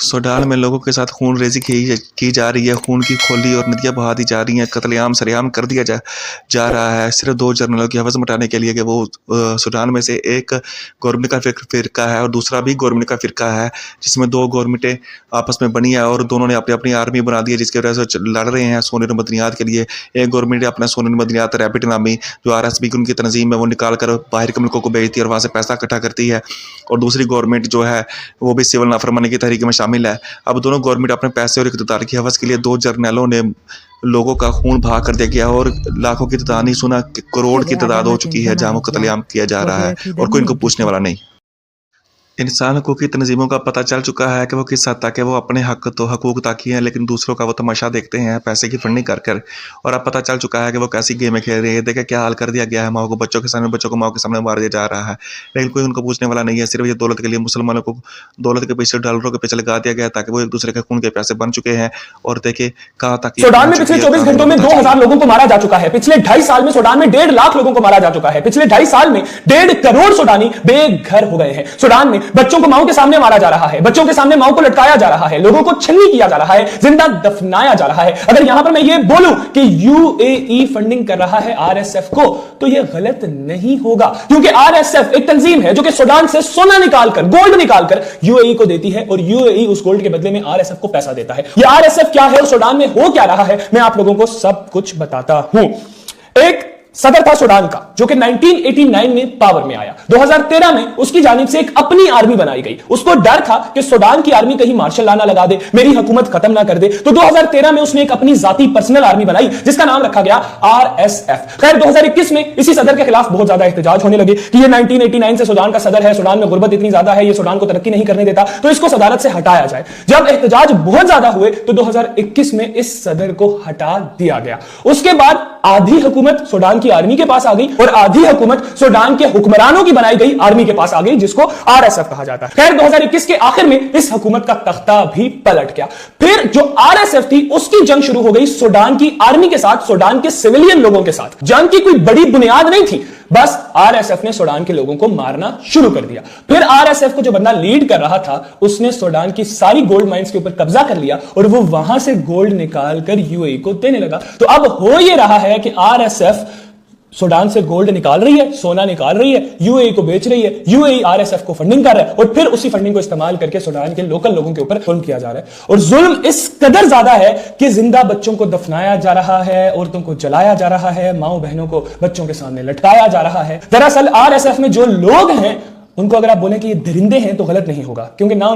Sudan में लोगों के साथ खून रेजी की जा रही है। खून की खोली और नदियां बहा दी जा रही हैं। कत्लेआम सरेआम कर दिया जा रहा है सिर्फ दो जर्नलों की हवस मटाने के लिए कि वो सूडान में से एक गवर्नमेंट का फिरका है और दूसरा भी गवर्नमेंट का फिरका है, जिसमें दो गवर्नमेंटें आपस में बनी है और दोनों ने अपनी अपनी आर्मी बना दी है, जिसकी वजह से लड़ रहे हैं सोने और मदनियात के लिए। एक गवर्नमेंट अपना सोने और मदनियात रैपिड नामी जो RSB की उनकी तंजीम है वो निकाल कर बाहर के मुल्कों को भेजती है और वहाँ से पैसा इकट्ठा करती है, और दूसरी गवर्नमेंट जो है वो भी सिविल नाफरमानी की तहरीक में शामिल है। अब दोनों गवर्नमेंट अपने पैसे और इक़्तिदार की हवस के लिए दो जर्नैलों ने लोगों का खून बहा कर दिया गया और लाखों की तादाद नहीं सुना करोड़ की तादाद हो चुकी है जहाँ वो कत्लेआम किया जा रहा है और कोई इनको पूछने वाला नहीं। इंसान हकूक़ी तंजीमों का पता चल चुका है कि वो किस हद तक है वो अपने हकूक़ ताकी हैं, लेकिन दूसरों का वो तमाशा देखते हैं पैसे की फंडिंग कर कर। और अब पता चल चुका है कि वो कैसी गेमें खेल रही है। देखें क्या हाल कर दिया गया है, माओ को बच्चों को माओ के सामने मार दिया जा रहा है, लेकिन कोई उनको पूछने वाला नहीं है। सिर्फ ये दौलत के लिए मुसलमानों को दौलत के पीछे डॉलरों के पीछे लगा दिया गया ताकि वो एक दूसरे के खून के प्यासे बन चुके हैं। और देखे कहाँ तक सूडान में पिछले 24 घंटों में 2000 लोगों को मारा जा चुका है। पिछले 2.5 साल में सूडान में 1.5 लाख लोगों को मारा जा चुका है। पिछले 2.5 साल में 1.5 करोड़ सूडानी बेघर हो गए हैं। सूडान में बच्चों को माओ के सामने मारा जा रहा है, बच्चों के सामने माओ को लटकाया जा रहा है, लोगों को छलनी किया जा रहा है, जिंदा दफनाया जा रहा है। अगर यहां पर मैं ये बोलूं कि UAE फंडिंग कर रहा है RSF को, तो यह गलत नहीं होगा, क्योंकि RSF एक तंजीम है जो कि सूडान से सोना निकालकर, गोल्ड निकालकर UAE को देती है और UAE उस गोल्ड के बदले में RSF को पैसा देता है। यह RSF क्या है और सूडान में हो क्या रहा है, मैं आप लोगों को सब कुछ बताता हूं। एक सदर था सूडान का जो कि 1989 में पावर में आया। 2013 में उसकी जानिब से एक अपनी आर्मी बनाई गई। उसको डर था कि सूडान की आर्मी कहीं मार्शल लॉ ना लगा दे, मेरी हुकूमत खत्म ना कर दे, तो 2013 में उसने एक अपनी जाती पर्सनल आर्मी बनाई जिसका नाम रखा गया RSF। खैर 2021 में इसी सदर के खिलाफ बहुत ज्यादा एहतजाज होने लगे कि ये 1989 से सूडान का सदर है, सूडान में गुर्बत इतनी ज्यादा है, ये सूडान को तरक्की नहीं करने देता, तो इसको सदारत से हटाया जाए। जब एहतजाज बहुत ज्यादा हुए तो 2021 में इस सदर को हटा दिया गया। उसके बाद आधी हुकूमत सूडान की आर्मी के पास आ गई और आधी हुकूमत सूडान के हुक्मरानों की बनाई गई आर्मी के पास आ गई, जिसको RSF कहा जाता है। खैर 2021 के आखिर में इस हुकूमत का तख्ता भी पलट गया। फिर जो RSF थी उसकी जंग शुरू हो गई सूडान की आर्मी के साथ, सूडान के सिविलियन लोगों के साथ। जंग की कोई बड़ी बुनियाद नहीं थी, बस RSF ने सूडान के लोगों को मारना शुरू कर दिया। फिर RSF को जो बंदा लीड कर रहा था उसने सूडान की सारी गोल्ड माइंस के ऊपर कब्जा कर लिया और वो वहां से गोल्ड निकालकर UAE को देने लगा। तो अब हो ये रहा है कि RSF सूडान से गोल्ड निकाल रही है, सोना निकाल रही है, UAE को बेच रही है, UAE RSF को फंडिंग कर रहा है और फिर उसी फंडिंग को इस्तेमाल करके सूडान के लोकल लोगों के ऊपर जुल्म किया जा रहा है। और जुल्म इस कदर ज्यादा है कि जिंदा बच्चों को दफनाया जा रहा है, औरतों को जलाया जा रहा है, माओ बहनों को बच्चों के सामने लटकाया जा रहा है। दरअसल RSF में जो लोग हैं उनको अगर आप बोले कि ये दरिंदे हैं तो गलत नहीं होगा, क्योंकि ना